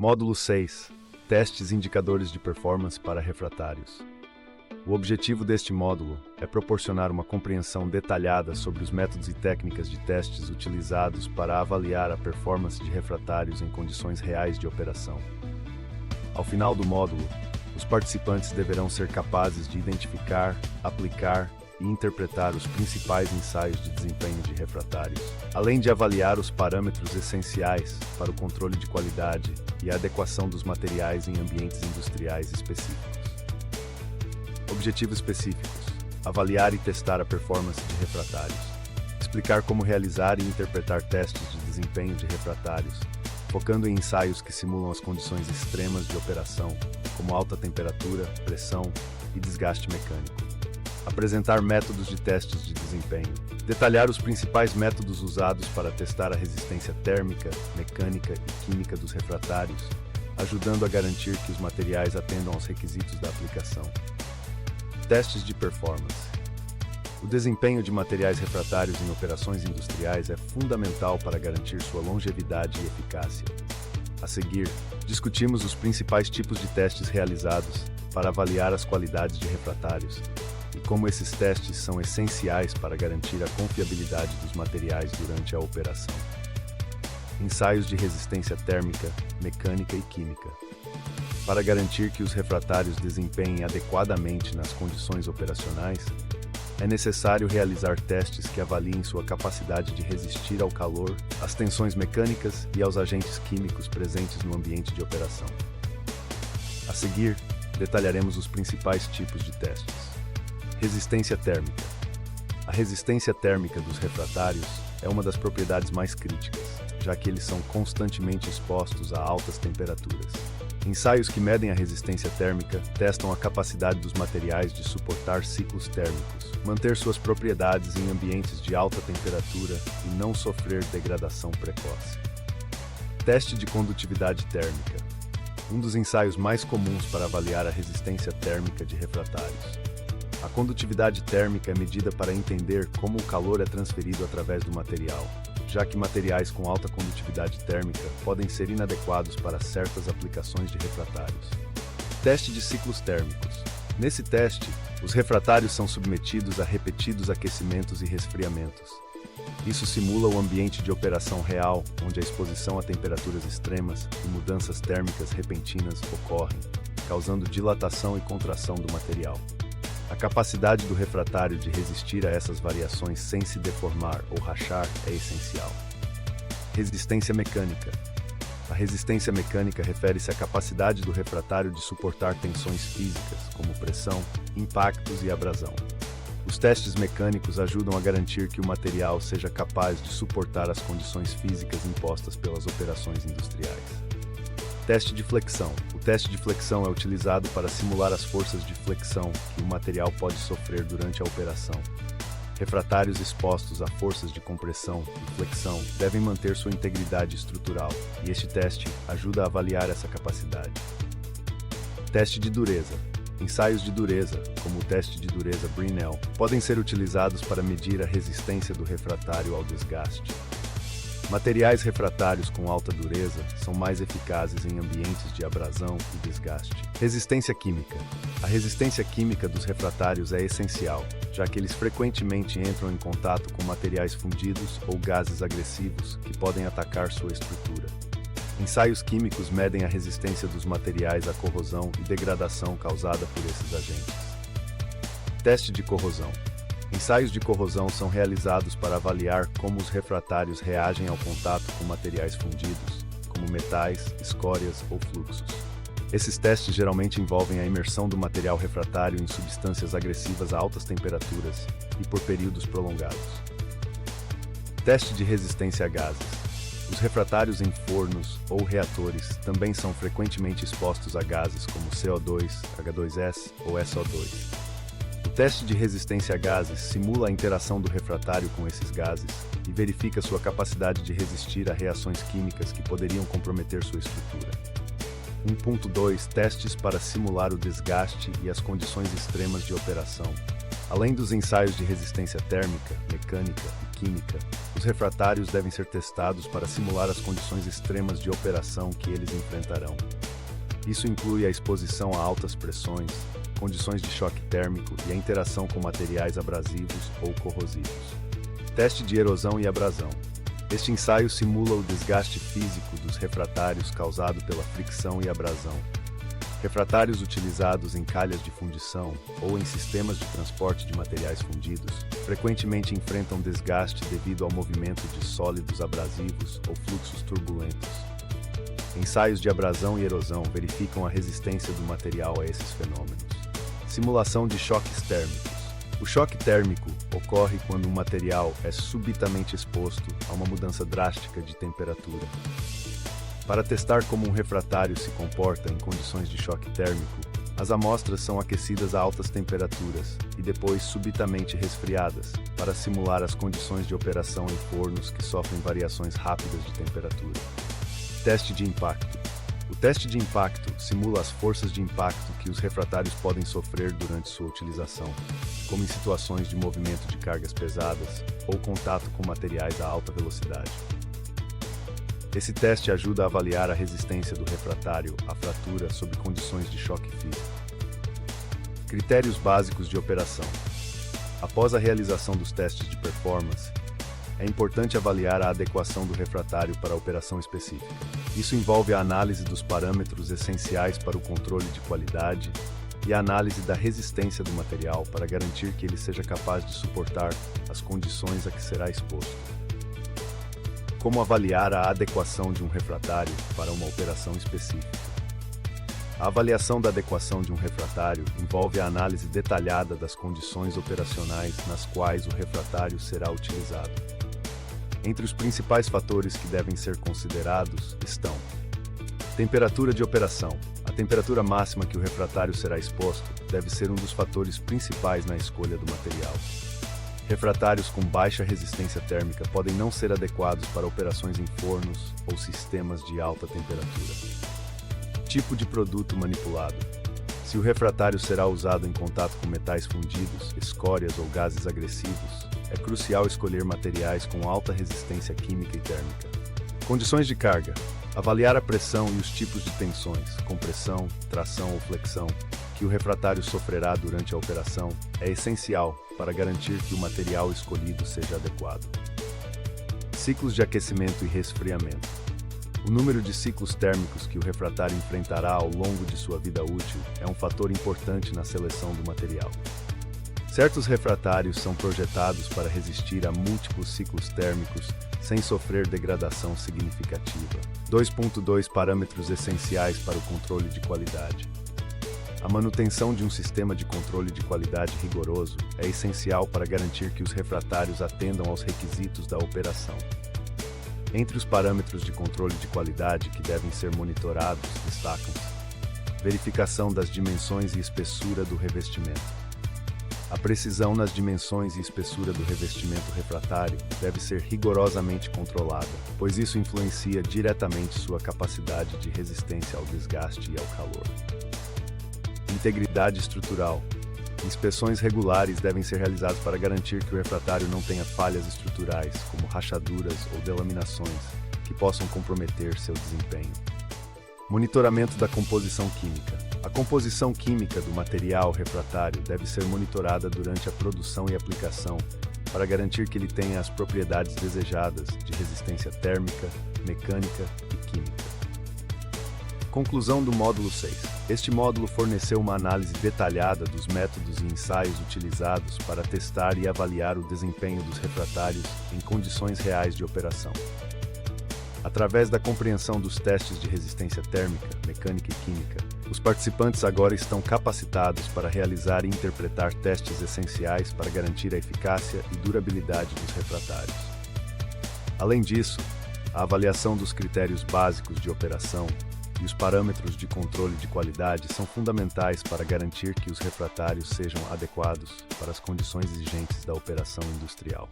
Módulo 6. Testes e indicadores de performance para refratários. O objetivo deste módulo é proporcionar uma compreensão detalhada sobre os métodos e técnicas de testes utilizados para avaliar a performance de refratários em condições reais de operação. Ao final do módulo, os participantes deverão ser capazes de identificar, aplicar e interpretar os principais ensaios de desempenho de refratários, além de avaliar os parâmetros essenciais para o controle de qualidade e a adequação dos materiais em ambientes industriais específicos. Objetivos específicos: avaliar e testar a performance de refratários, explicar como realizar e interpretar testes de desempenho de refratários, focando em ensaios que simulam as condições extremas de operação, como alta temperatura, pressão e desgaste mecânico. Apresentar métodos de testes de desempenho, detalhar os principais métodos usados para testar a resistência térmica, mecânica e química dos refratários, ajudando a garantir que os materiais atendam aos requisitos da aplicação. Testes de performance. O desempenho de materiais refratários em operações industriais é fundamental para garantir sua longevidade e eficácia. A seguir, discutimos os principais tipos de testes realizados para avaliar as qualidades de refratários e como esses testes são essenciais para garantir a confiabilidade dos materiais durante a operação. Ensaios de resistência térmica, mecânica e química. Para garantir que os refratários desempenhem adequadamente nas condições operacionais, é necessário realizar testes que avaliem sua capacidade de resistir ao calor, às tensões mecânicas e aos agentes químicos presentes no ambiente de operação. A seguir, detalharemos os principais tipos de testes. Resistência térmica. A resistência térmica dos refratários é uma das propriedades mais críticas, já que eles são constantemente expostos a altas temperaturas. Ensaios que medem a resistência térmica testam a capacidade dos materiais de suportar ciclos térmicos, manter suas propriedades em ambientes de alta temperatura e não sofrer degradação precoce. Teste de condutividade térmica. Um dos ensaios mais comuns para avaliar a resistência térmica de refratários. A condutividade térmica é medida para entender como o calor é transferido através do material, já que materiais com alta condutividade térmica podem ser inadequados para certas aplicações de refratários. Teste de ciclos térmicos. Nesse teste, os refratários são submetidos a repetidos aquecimentos e resfriamentos. Isso simula o ambiente de operação real, onde a exposição a temperaturas extremas e mudanças térmicas repentinas ocorrem, causando dilatação e contração do material. A capacidade do refratário de resistir a essas variações sem se deformar ou rachar é essencial. Resistência mecânica. A resistência mecânica refere-se à capacidade do refratário de suportar tensões físicas, como pressão, impactos e abrasão. Os testes mecânicos ajudam a garantir que o material seja capaz de suportar as condições físicas impostas pelas operações industriais. Teste de flexão. O teste de flexão é utilizado para simular as forças de flexão que o material pode sofrer durante a operação. Refratários expostos a forças de compressão e flexão devem manter sua integridade estrutural, e este teste ajuda a avaliar essa capacidade. Teste de dureza. Ensaios de dureza, como o teste de dureza Brinell, podem ser utilizados para medir a resistência do refratário ao desgaste. Materiais refratários com alta dureza são mais eficazes em ambientes de abrasão e desgaste. Resistência química. A resistência química dos refratários é essencial, já que eles frequentemente entram em contato com materiais fundidos ou gases agressivos que podem atacar sua estrutura. Ensaios químicos medem a resistência dos materiais à corrosão e degradação causada por esses agentes. Teste de corrosão. Ensaios de corrosão são realizados para avaliar como os refratários reagem ao contato com materiais fundidos, como metais, escórias ou fluxos. Esses testes geralmente envolvem a imersão do material refratário em substâncias agressivas a altas temperaturas e por períodos prolongados. Teste de resistência a gases. Os refratários em fornos ou reatores também são frequentemente expostos a gases como CO2, H2S ou SO2. O teste de resistência a gases simula a interação do refratário com esses gases e verifica sua capacidade de resistir a reações químicas que poderiam comprometer sua estrutura. 1.2 Testes para simular o desgaste e as condições extremas de operação. Além dos ensaios de resistência térmica, mecânica e química, os refratários devem ser testados para simular as condições extremas de operação que eles enfrentarão. Isso inclui a exposição a altas pressões, condições de choque térmico e a interação com materiais abrasivos ou corrosivos. Teste de erosão e abrasão. Este ensaio simula o desgaste físico dos refratários causado pela fricção e abrasão. Refratários utilizados em calhas de fundição ou em sistemas de transporte de materiais fundidos frequentemente enfrentam desgaste devido ao movimento de sólidos abrasivos ou fluxos turbulentos. Ensaios de abrasão e erosão verificam a resistência do material a esses fenômenos. Simulação de choques térmicos. O choque térmico ocorre quando um material é subitamente exposto a uma mudança drástica de temperatura. Para testar como um refratário se comporta em condições de choque térmico, as amostras são aquecidas a altas temperaturas e depois subitamente resfriadas, para simular as condições de operação em fornos que sofrem variações rápidas de temperatura. Teste de impacto. O teste de impacto simula as forças de impacto que os refratários podem sofrer durante sua utilização, como em situações de movimento de cargas pesadas ou contato com materiais a alta velocidade. Esse teste ajuda a avaliar a resistência do refratário à fratura sob condições de choque físico. Critérios básicos de operação. Após a realização dos testes de performance, é importante avaliar a adequação do refratário para a operação específica. Isso envolve a análise dos parâmetros essenciais para o controle de qualidade e a análise da resistência do material para garantir que ele seja capaz de suportar as condições a que será exposto. Como avaliar a adequação de um refratário para uma operação específica? A avaliação da adequação de um refratário envolve a análise detalhada das condições operacionais nas quais o refratário será utilizado. Entre os principais fatores que devem ser considerados estão: temperatura de operação. A temperatura máxima que o refratário será exposto deve ser um dos fatores principais na escolha do material. Refratários com baixa resistência térmica podem não ser adequados para operações em fornos ou sistemas de alta temperatura. Tipo de produto manipulado. Se o refratário será usado em contato com metais fundidos, escórias ou gases agressivos, é crucial escolher materiais com alta resistência química e térmica. Condições de carga. Avaliar a pressão e os tipos de tensões, compressão, tração ou flexão, que o refratário sofrerá durante a operação é essencial para garantir que o material escolhido seja adequado. Ciclos de aquecimento e resfriamento. O número de ciclos térmicos que o refratário enfrentará ao longo de sua vida útil é um fator importante na seleção do material. Certos refratários são projetados para resistir a múltiplos ciclos térmicos sem sofrer degradação significativa. 2.2 Parâmetros essenciais para o controle de qualidade. A manutenção de um sistema de controle de qualidade rigoroso é essencial para garantir que os refratários atendam aos requisitos da operação. Entre os parâmetros de controle de qualidade que devem ser monitorados destacam-se: verificação das dimensões e espessura do revestimento. A precisão nas dimensões e espessura do revestimento refratário deve ser rigorosamente controlada, pois isso influencia diretamente sua capacidade de resistência ao desgaste e ao calor. Integridade estrutural. Inspeções regulares devem ser realizadas para garantir que o refratário não tenha falhas estruturais, como rachaduras ou delaminações, que possam comprometer seu desempenho. Monitoramento da composição química. A composição química do material refratário deve ser monitorada durante a produção e aplicação para garantir que ele tenha as propriedades desejadas de resistência térmica, mecânica e química. Conclusão do módulo 6. Este módulo forneceu uma análise detalhada dos métodos e ensaios utilizados para testar e avaliar o desempenho dos refratários em condições reais de operação. Através da compreensão dos testes de resistência térmica, mecânica e química, os participantes agora estão capacitados para realizar e interpretar testes essenciais para garantir a eficácia e durabilidade dos refratários. Além disso, a avaliação dos critérios básicos de operação e os parâmetros de controle de qualidade são fundamentais para garantir que os refratários sejam adequados para as condições exigentes da operação industrial.